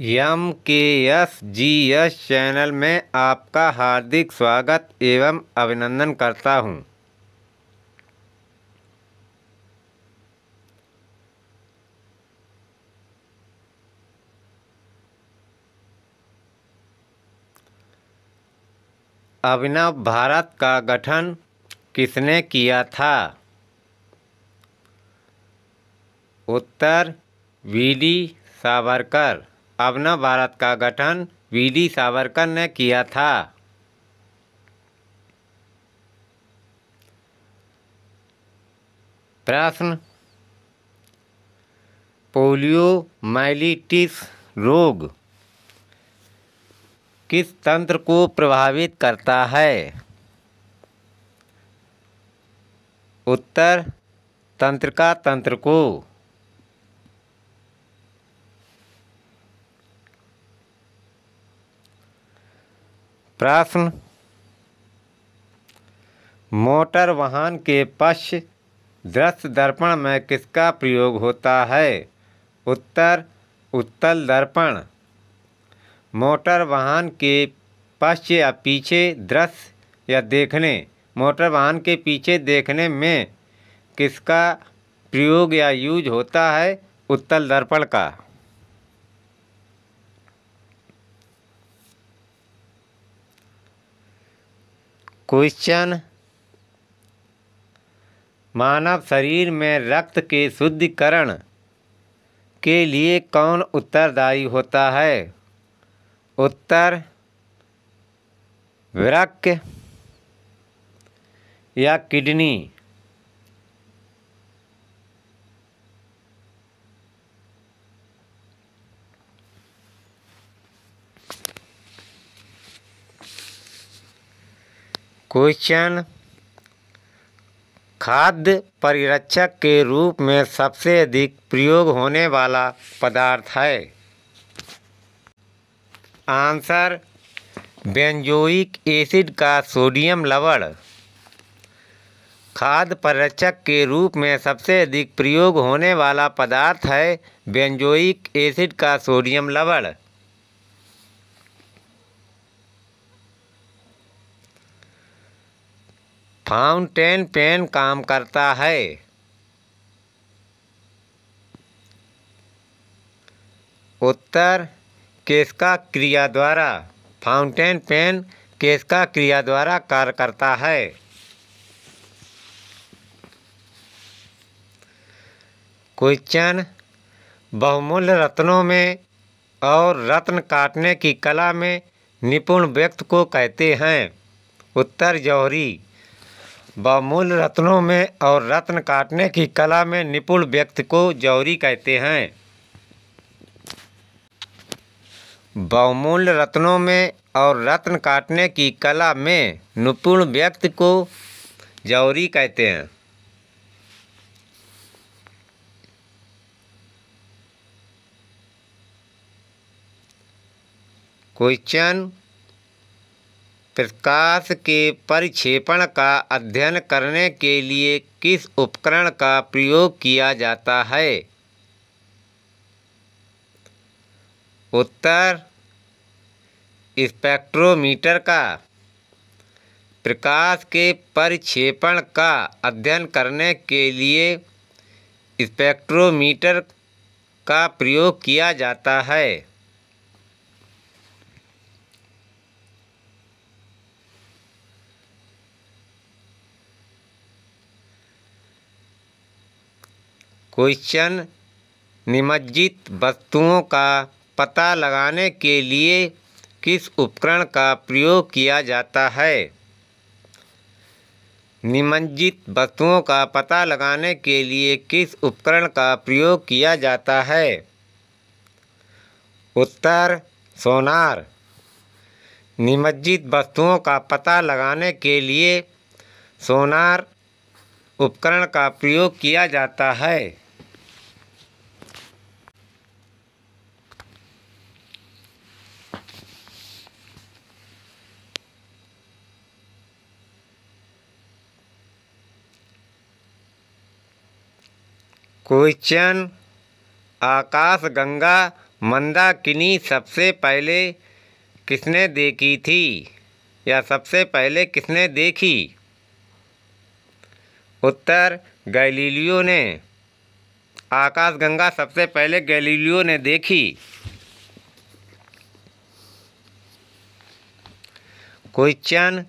MKSGS channel में आपका हार्दिक स्वागत एवं अभिनंदन करता हूं। अभिनव भारत का गठन किसने किया था? उत्तर वी.डी. सावरकर। अभिनव भारत का गठन वी.डी. सावरकर ने किया था। प्रश्न, पोलियोमाइलिटिस रोग किस तंत्र को प्रभावित करता है? उत्तर तंत्रिका तंत्र को। प्रश्न, मोटर वाहन के पश्च दृश्य दर्पण में किसका प्रयोग होता है? उत्तर उत्तल दर्पण। मोटर वाहन के पश्च या पीछे दृश्य या देखने मोटर वाहन के पीछे देखने में किसका प्रयोग या यूज होता है? उत्तल दर्पण का। क्वेश्चन, मानव शरीर में रक्त के शुद्धिकरण के लिए कौन उत्तरदायी होता है? उत्तर वृक्क या किडनी। क्वेश्चन, खाद्य परिरक्षक के रूप में सबसे अधिक प्रयोग होने वाला पदार्थ है? आंसर बेंजोइक एसिड का सोडियम लवण। खाद्य परिरक्षक के रूप में सबसे अधिक प्रयोग होने वाला पदार्थ है बेंजोइक एसिड का सोडियम लवण। फाउंटेन पेन काम करता है? उत्तर केस्का क्रिया द्वारा। फाउंटेन पेन केस्का क्रिया द्वारा कार्य करता है। क्वेश्चन, बहुमूल्य रत्नों में और रत्न काटने की कला में निपुण व्यक्ति को कहते हैं? उत्तर जौहरी। बहुमूल्य रत्नों में और रत्न काटने की कला में निपुण व्यक्ति को जौहरी कहते हैं। बहुमूल्य रत्नों में और रत्न काटने की कला में निपुण व्यक्ति को जौहरी कहते हैं। क्वेश्चन, प्रकाश के परिक्षेपण का अध्ययन करने के लिए किस उपकरण का प्रयोग किया जाता है? उत्तर स्पेक्ट्रोमीटर का। प्रकाश के परिक्षेपण का अध्ययन करने के लिए स्पेक्ट्रोमीटर का प्रयोग किया जाता है। क्वेश्चन, निमज्जित वस्तुओं का पता लगाने के लिए किस उपकरण का प्रयोग किया जाता है? निमज्जित वस्तुओं का पता लगाने के लिए किस उपकरण का प्रयोग किया जाता है? उत्तर सोनार। निमज्जित वस्तुओं का पता लगाने के लिए सोनार उपकरण का प्रयोग किया जाता है। क्वेश्चन, आकाशगंगा मंदाकिनी सबसे पहले किसने देखी थी या सबसे पहले किसने देखी? उत्तर गैलीलियो ने। आकाशगंगा सबसे पहले गैलीलियो ने देखी। क्वेश्चन,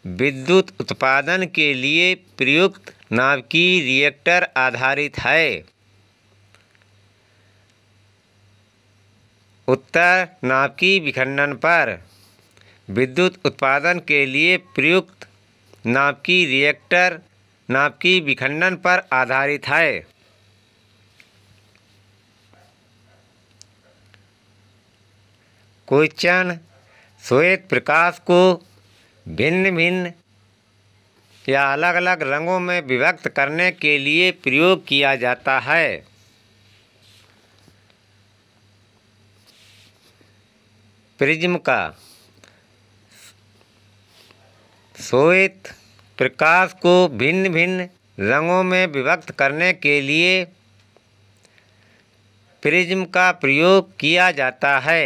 विद्युत उत्पादन के लिए प्रयुक्त नाभिकीय रिएक्टर आधारित है? उत्तर नाभिकीय विखंडन पर। विद्युत उत्पादन के लिए प्रयुक्त नाभिकीय रिएक्टर नाभिकीय विखंडन पर आधारित है। क्वेश्चन, श्वेत प्रकाश को भिन्न भिन्न या अलग अलग रंगों में विभक्त करने के लिए प्रयोग किया जाता है। प्रिज्म का। श्वेत प्रकाश को भिन्न भिन्न रंगों में विभक्त करने के लिए प्रिज्म का प्रयोग किया जाता है।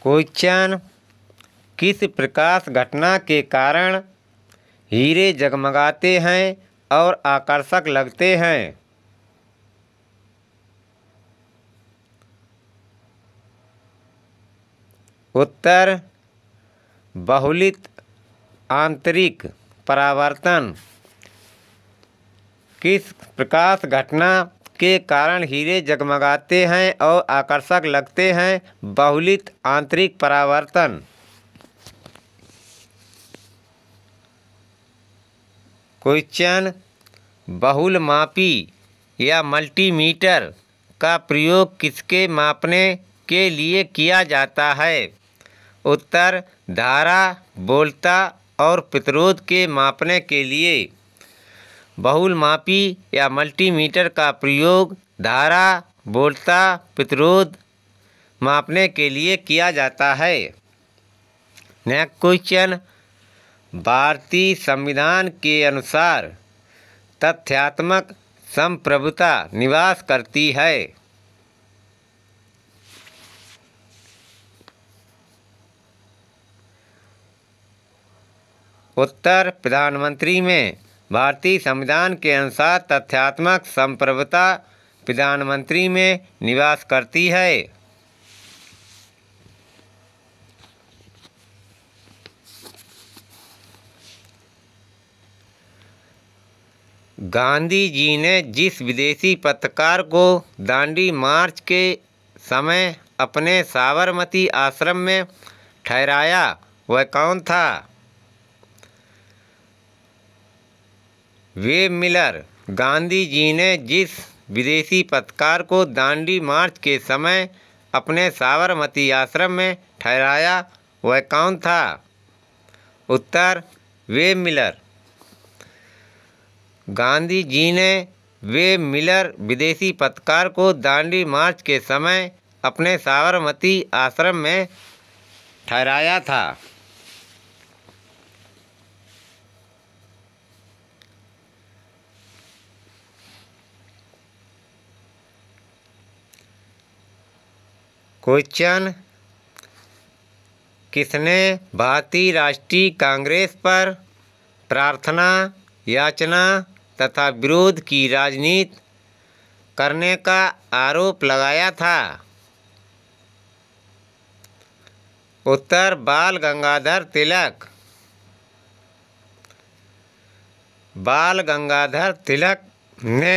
क्वेश्चन, किस प्रकाश घटना के कारण हीरे जगमगाते हैं और आकर्षक लगते हैं? उत्तर बहुलित आंतरिक परावर्तन। किस प्रकाश घटना के कारण हीरे जगमगाते हैं और आकर्षक लगते हैं? बहुलित आंतरिक परावर्तन। क्वेश्चन, बहुलमापी या मल्टीमीटर का प्रयोग किसके मापने के लिए किया जाता है? उत्तर धारा, वोल्टता और प्रतिरोध के मापने के लिए। बहुलमापी या मल्टीमीटर का प्रयोग धारा, वोल्टता, प्रतिरोध मापने के लिए किया जाता है। नेक्स्ट क्वेश्चन, भारतीय संविधान के अनुसार तथ्यात्मक संप्रभुता निवास करती है? उत्तर प्रधानमंत्री में। भारतीय संविधान के अनुसार तथ्यात्मक संप्रभुता प्रधानमंत्री में निवास करती है। गांधी जी ने जिस विदेशी पत्रकार को दांडी मार्च के समय अपने साबरमती आश्रम में ठहराया वह कौन था? Web Miller. गांधी जी ने जिस विदेशी पत्रकार को दांडी मार्च के समय अपने साबरमती आश्रम में ठहराया वह कौन था? उत्तर वेब मिलर। गांधी जी ने वेब मिलर विदेशी पत्रकार को दांडी मार्च के समय अपने साबरमती आश्रम में ठहराया था। क्वेश्चन, किसने भारतीय राष्ट्रीय कांग्रेस पर प्रार्थना, याचना तथा विरोध की राजनीति करने का आरोप लगाया था? उत्तर बाल गंगाधर तिलक। बाल गंगाधर तिलक ने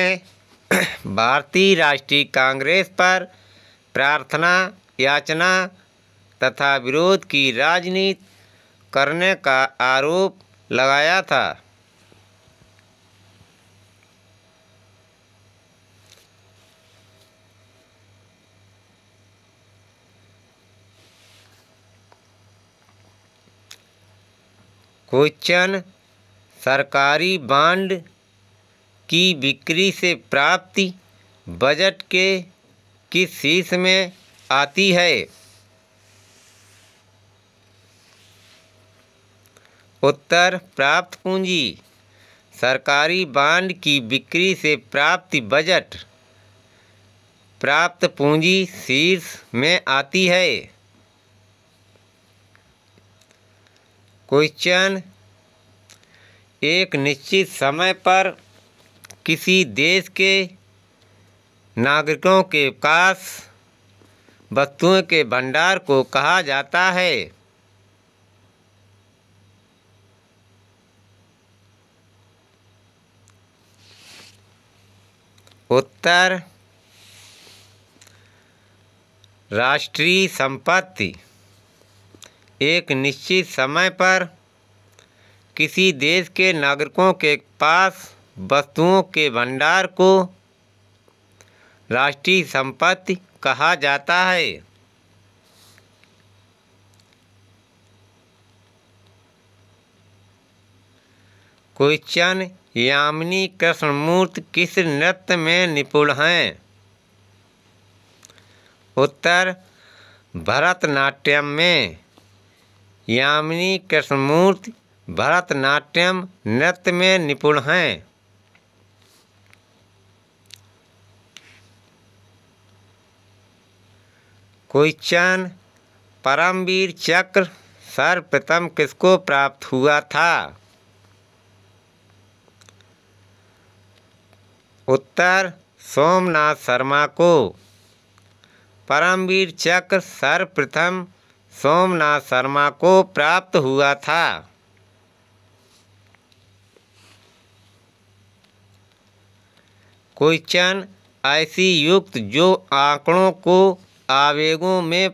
भारतीय राष्ट्रीय कांग्रेस पर प्रार्थना, याचना तथा विरोध की राजनीति करने का आरोप लगाया था। क्वेश्चन, सरकारी बांड की बिक्री से प्राप्ति बजट के किस हिस्से में आती है? उत्तर प्राप्त पूंजी। सरकारी बांड की बिक्री से प्राप्त बजट प्राप्त पूंजी शीर्ष में आती है। क्वेश्चन, एक निश्चित समय पर किसी देश के नागरिकों के पास वस्तुओं के भंडार को कहा जाता है? उत्तर राष्ट्रीय संपत्ति। एक निश्चित समय पर किसी देश के नागरिकों के पास वस्तुओं के भंडार को राष्ट्रीय संपत्ति कहा जाता है। क्वेश्चन, यामिनी कृष्णमूर्ति किस नृत्य में निपुण हैं? उत्तर भरतनाट्यम में। यामिनी कृष्णमूर्ति भरतनाट्यम नृत्य में निपुण हैं। क्वेश्चन, परमवीर चक्र सर्वप्रथम किसको प्राप्त हुआ था? उत्तर सोमनाथ शर्मा को। परमवीर चक्र सर्वप्रथम सोमनाथ शर्मा को प्राप्त हुआ था। क्वेश्चन, ऐसी युक्त जो आंकड़ों को आवेगों में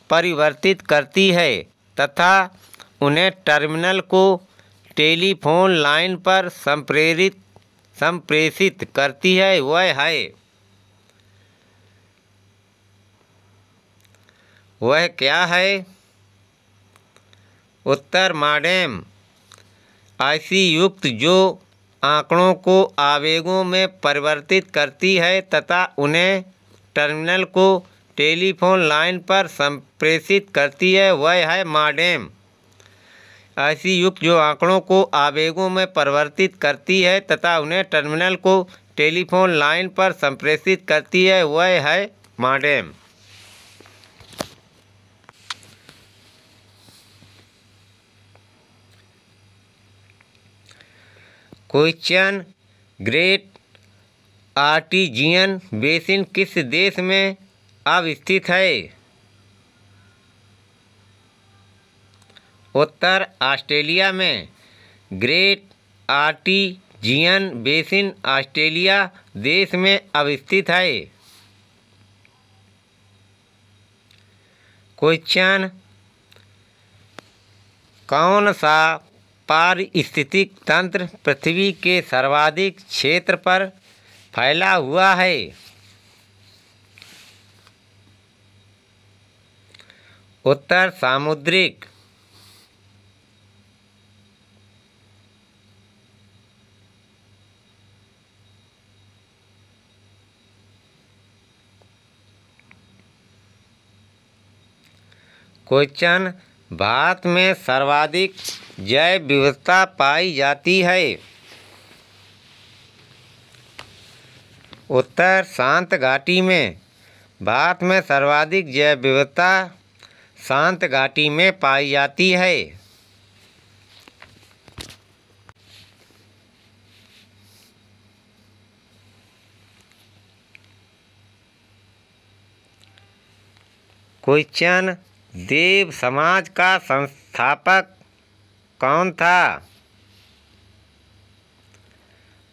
परिवर्तित करती है तथा उन्हें टर्मिनल को टेलीफोन लाइन पर संप्रेषित करती है, वह क्या है? उत्तर मॉडेम। ऐसी युक्त जो आंकड़ों को आवेगों में परिवर्तित करती है तथा उन्हें टर्मिनल को टेलीफोन लाइन पर संप्रेषित करती है, वह है मॉडेम। ऐसी युक्त जो आंकड़ों को आवेगों में परिवर्तित करती है तथा उन्हें टर्मिनल को टेलीफोन लाइन पर संप्रेषित करती है, वह है modem. Question, great artesian basin किस देश में अवस्थित है? उत्तर ऑस्ट्रेलिया में। ग्रेट आर्टिजियन बेसिन ऑस्ट्रेलिया देश में अवस्थित है। क्वेश्चन, कौन सा पारिस्थितिक तंत्र पृथ्वी के सर्वाधिक क्षेत्र पर फैला हुआ है? उत्तर सामुद्रिक। क्वेश्चन, भारत में सर्वाधिक जैव विविधता पाई जाती है? उत्तर शांत घाटी में। भारत में सर्वाधिक जैव विविधता शांत घाटी में पाई जाती है। क्वेश्चन, देव समाज का संस्थापक कौन था?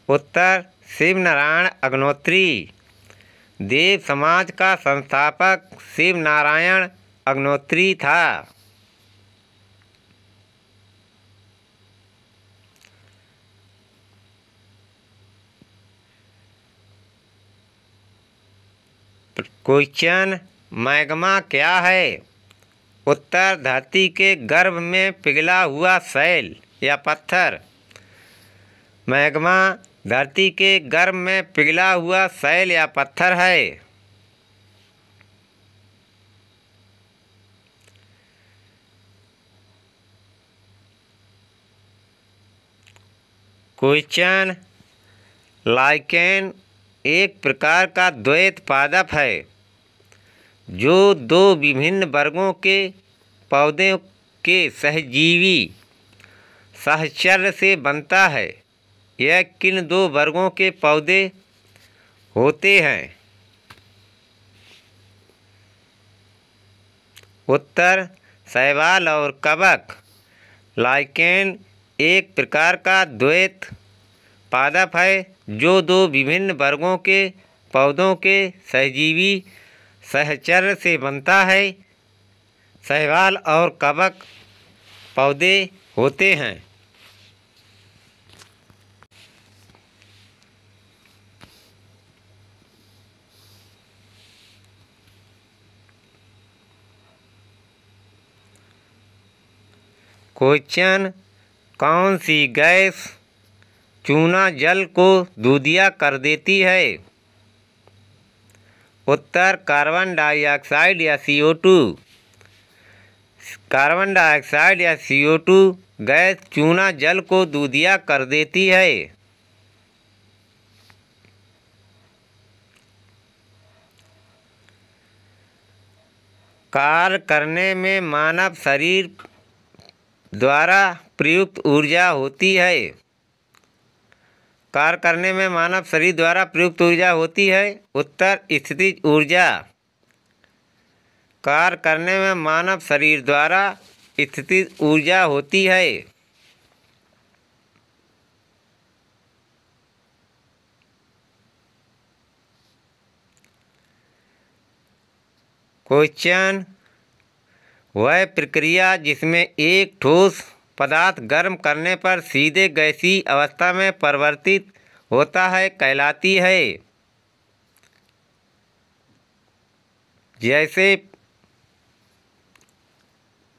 उत्तर शिव नारायण अग्निहोत्री। देव समाज का संस्थापक शिव नारायण अग्निहोत्री था। क्वेश्चन, मैग्मा क्या है? उत्तर धरती के गर्भ में पिघला हुआ शैल या पत्थर। मैग्मा धरती के गर्भ में पिघला हुआ शैल या पत्थर है। क्वेश्चन, लाइकेन एक प्रकार का द्वैत पादप है जो दो विभिन्न वर्गों के पौधों के सहजीवी साहचर्य से बनता है। यह किन दो वर्गों के पौधे होते हैं? उत्तर, शैवाल और कवक। लाइकेन एक प्रकार का द्वैत पादप है जो दो विभिन्न वर्गों के पौधों के सहजीवी सहचर्य से बनता है। शैवाल और कवक पौधे होते हैं। क्वेश्चन, कौन सी गैस चूना जल को दूधिया कर देती है? उत्तर, कार्बन डाइऑक्साइड या CO2। कार्बन डाइऑक्साइड या CO2 गैस चूना जल को दूधिया कर देती है। कार्य करने में मानव शरीर द्वारा प्रयुक्त ऊर्जा होती है। कार्य करने में मानव शरीर द्वारा प्रयुक्त ऊर्जा होती है। उत्तर, स्थितिज ऊर्जा। कार्य करने में मानव शरीर द्वारा स्थितिज ऊर्जा होती है। क्वेश्चन, वह प्रक्रिया जिसमें एक ठोस पदार्थ गर्म करने पर सीधे गैसीय अवस्था में परिवर्तित होता है कहलाती है? जैसे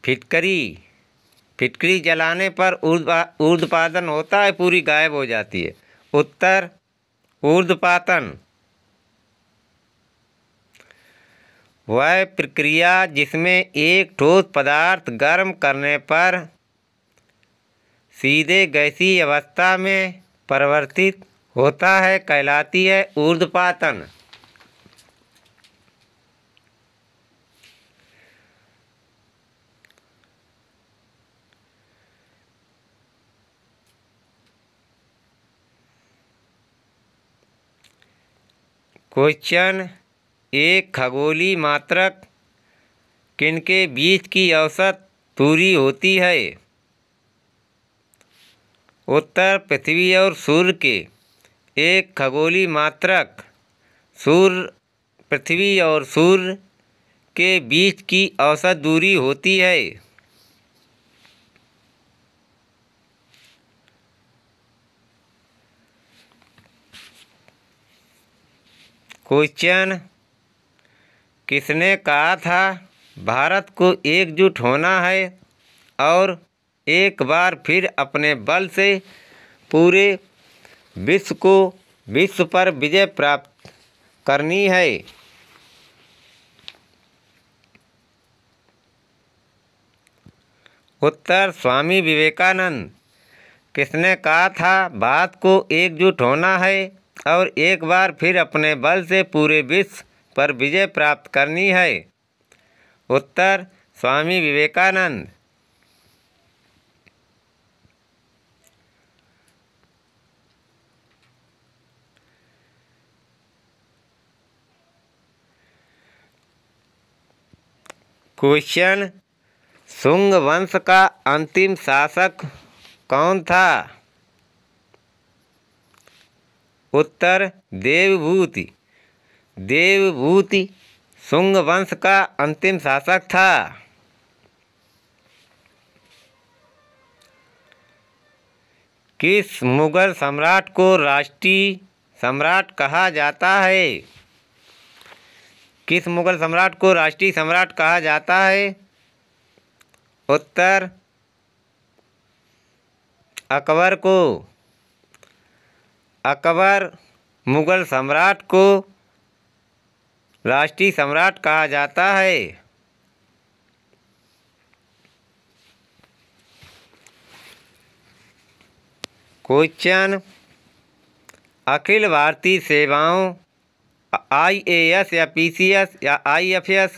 फिटकरी जलाने पर ऊर्ध्वपातन होता है, पूरी गायब हो जाती है। उत्तर, ऊर्ध्वपातन। वह प्रक्रिया जिसमें एक ठोस पदार्थ गर्म करने पर सीधे गैसीय अवस्था में परिवर्तित होता है कहलाती है ऊर्ध्वपातन। क्वेश्चन, एक खगोलीय मात्रक किनके बीच की औसत दूरी होती है? उत्तर, पृथ्वी और सूर्य के। एक खगोलीय मात्रक पृथ्वी और सूर्य के बीच की औसत दूरी होती है। क्वेश्चन, किसने कहा था भारत को एकजुट होना है और एक बार फिर अपने बल से पूरे विश्व पर विजय प्राप्त करनी है? उत्तर, स्वामी विवेकानंद। किसने कहा था भारत को एकजुट होना है और एक बार फिर अपने बल से पूरे विश्व पर विजय प्राप्त करनी है? उत्तर, स्वामी विवेकानंद। क्वेश्चन, शुंग वंश का अंतिम शासक कौन था? उत्तर, देवभूति। शुंग वंश का अंतिम शासक था। किस मुगल सम्राट को राष्ट्रीय सम्राट कहा जाता है? किस मुगल सम्राट को राष्ट्रीय सम्राट कहा जाता है? उत्तर, अकबर को। अकबर मुगल सम्राट को राष्ट्रीय सम्राट कहा जाता है। क्वेश्चन, अखिल भारतीय सेवाओं IAS या PCS या IFS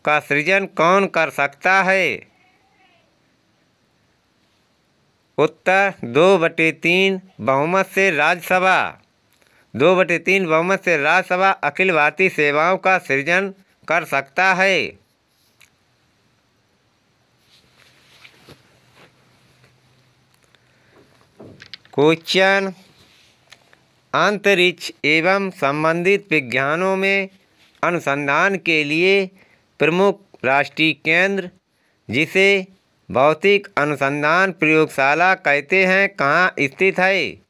का सृजन कौन कर सकता है? उत्तर 2/3 बहुमत से राज्यसभा। 2/3 बहुमत से राज्यसभा अखिल भारतीय सेवाओं का सृजन कर सकता है। क्वेश्चन, अंतरिक्ष एवं संबंधित विज्ञानों में अनुसंधान के लिए प्रमुख राष्ट्रीय केंद्र, जिसे भौतिक अनुसंधान प्रयोगशाला कहते हैं, कहाँ स्थित है?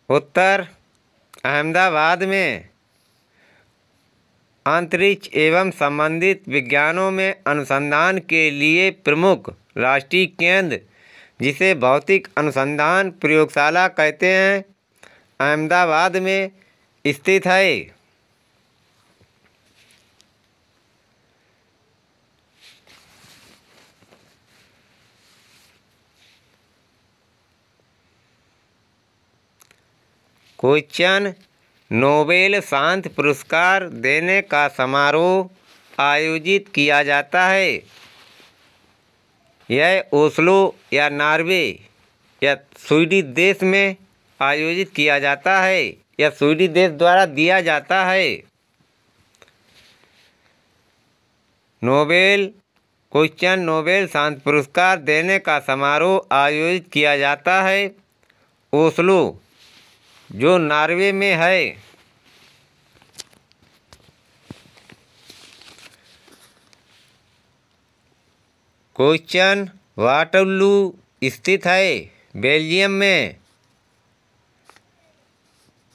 उत्तर अहमदाबाद में। अंतरिक्ष एवं संबंधित विज्ञानों में अनुसंधान के लिए प्रमुख राष्ट्रीय केंद्र, जिसे भौतिक अनुसंधान प्रयोगशाला कहते हैं, अहमदाबाद में स्थित है। क्वेश्चन, नोबेल शांति पुरस्कार देने का समारोह आयोजित किया जाता है। यह ओस्लो या नॉर्वे या स्वीडिश देश में आयोजित किया जाता है या स्वीडिश देश द्वारा दिया जाता है। क्वेश्चन, नोबेल शांति पुरस्कार देने का समारोह आयोजित किया जाता है ओस्लो, जो नॉर्वे में है। क्वेश्चन, वाटरलू स्थित है बेल्जियम में।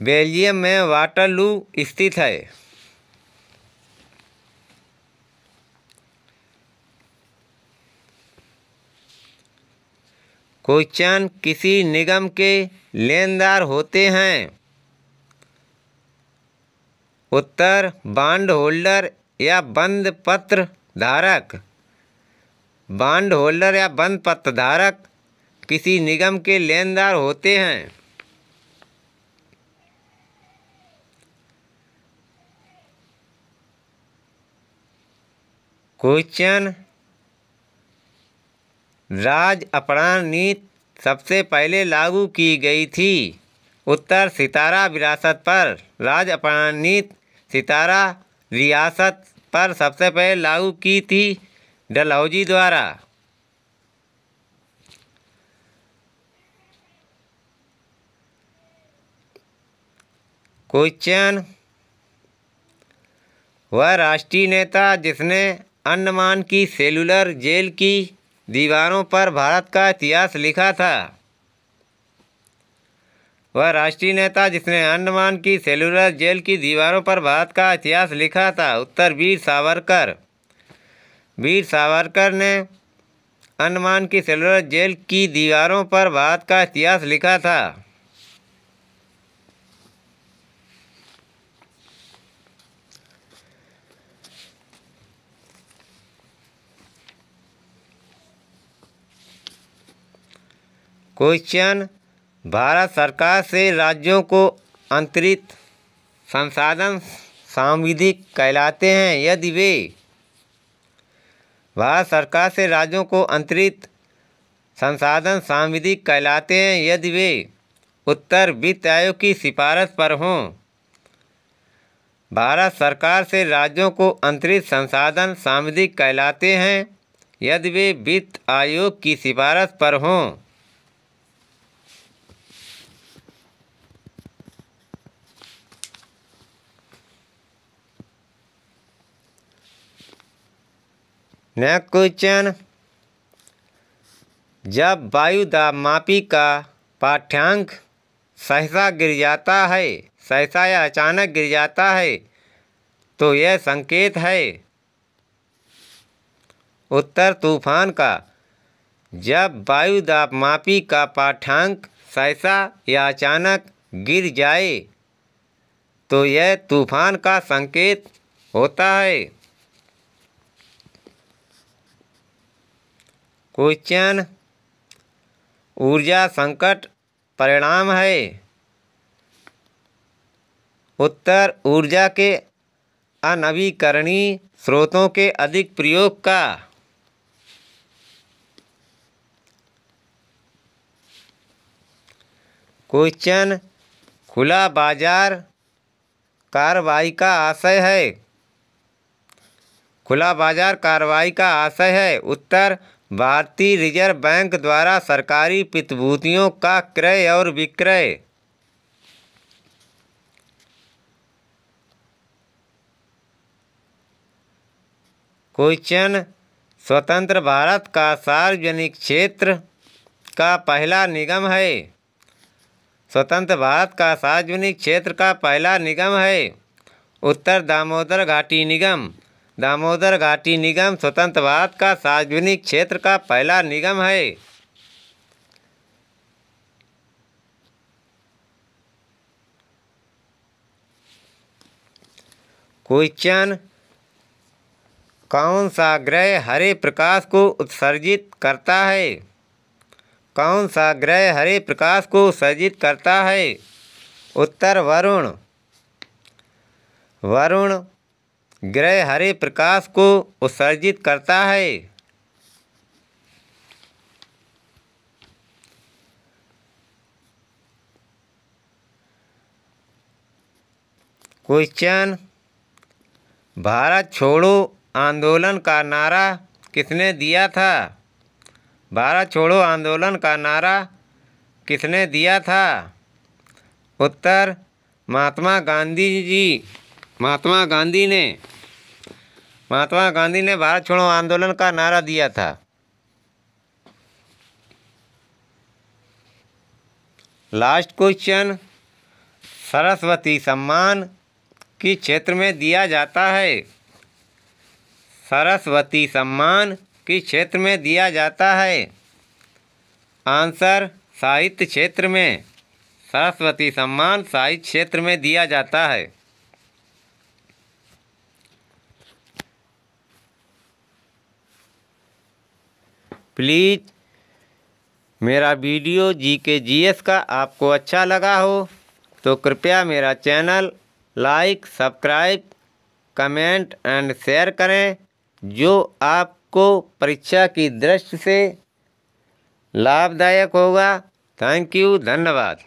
बेल्जियम में वाटरलू स्थित है। क्वेश्चन, किसी निगम के लेनदार होते हैं? उत्तर बॉन्ड होल्डर या बंद पत्र धारक। बॉन्ड होल्डर या बंद पत्र धारक किसी निगम के लेनदार होते हैं। क्वेश्चन, राज्य अपराध नीति सबसे पहले लागू की गई थी? उत्तर सितारा विरासत पर। राज्य अपराध नीति सितारा रियासत पर सबसे पहले लागू की थी डलहौजी द्वारा। क्वेश्चन, वह राष्ट्रीय नेता जिसने अंडमान की सेलुलर जेल की दीवारों पर भारत का इतिहास लिखा था? वह राष्ट्रीय नेता जिसने अंडमान की सेलुलर जेल की दीवारों पर भारत का इतिहास लिखा था? उत्तर वीर सावरकर। वीर सावरकर ने अंडमान की सेलुलर जेल की दीवारों पर भारत का इतिहास लिखा था। क्वेश्चन, भारत सरकार से राज्यों को अंतरित संसाधन सांविधिक कहलाते हैं यदि वे? भारत सरकार से राज्यों को अंतरित संसाधन सांविधिक कहलाते हैं यदि वे? उत्तर वित्त आयोग की सिफारिश पर हों। भारत सरकार से राज्यों को अंतरित संसाधन सांविधिक कहलाते हैं यदि वे वित्त आयोग की सिफारिश पर हों। नेक्स्ट क्वेश्चन, जब वायु दाब मापी का पाठ्यांक सहसा गिर जाता है, सहसा या अचानक गिर जाता है, तो यह संकेत है? उत्तर तूफान का। जब वायु दाब मापी का पाठ्यांक सहसा या अचानक गिर जाए तो यह तूफान का संकेत होता है। क्वेश्चन, ऊर्जा संकट परिणाम है। उत्तर, ऊर्जा के अनवीकरणीय स्रोतों के अधिक प्रयोग का। क्वेश्चन, खुला बाजार कार्रवाई का आशय है। खुला बाजार कार्रवाई का आशय है। उत्तर, भारतीय रिजर्व बैंक द्वारा सरकारी प्रतिभूतियों का क्रय और विक्रय। क्वेश्चन, स्वतंत्र भारत का सार्वजनिक क्षेत्र का पहला निगम है। स्वतंत्र भारत का सार्वजनिक क्षेत्र का पहला निगम है। उत्तर, दामोदर घाटी निगम। दामोदर घाटी निगम स्वतंत्र भारत का सार्वजनिक क्षेत्र का पहला निगम है। क्वेश्चन, कौन सा ग्रह हरे प्रकाश को उत्सर्जित करता है। कौन सा ग्रह हरे प्रकाश को उत्सर्जित करता है। उत्तर, वरुण। वरुण ग्रह हरे प्रकाश को उत्सर्जित करता है। क्वेश्चन, भारत छोड़ो आंदोलन का नारा किसने दिया था। भारत छोड़ो आंदोलन का नारा किसने दिया था। उत्तर, महात्मा गांधी जी। महात्मा गांधी ने भारत छोड़ो आंदोलन का नारा दिया था। लास्ट क्वेश्चन, सरस्वती सम्मान किस क्षेत्र में दिया जाता है। सरस्वती सम्मान किस क्षेत्र में दिया जाता है। आंसर, साहित्य क्षेत्र में। सरस्वती सम्मान साहित्य क्षेत्र में दिया जाता है। प्लीज़ मेरा वीडियो जीके जीएस का आपको अच्छा लगा हो तो कृपया मेरा channel like, subscribe, comment and share करें, जो आपको परीक्षा की दृष्टि से लाभदायक होगा। थैंक यू, धन्यवाद।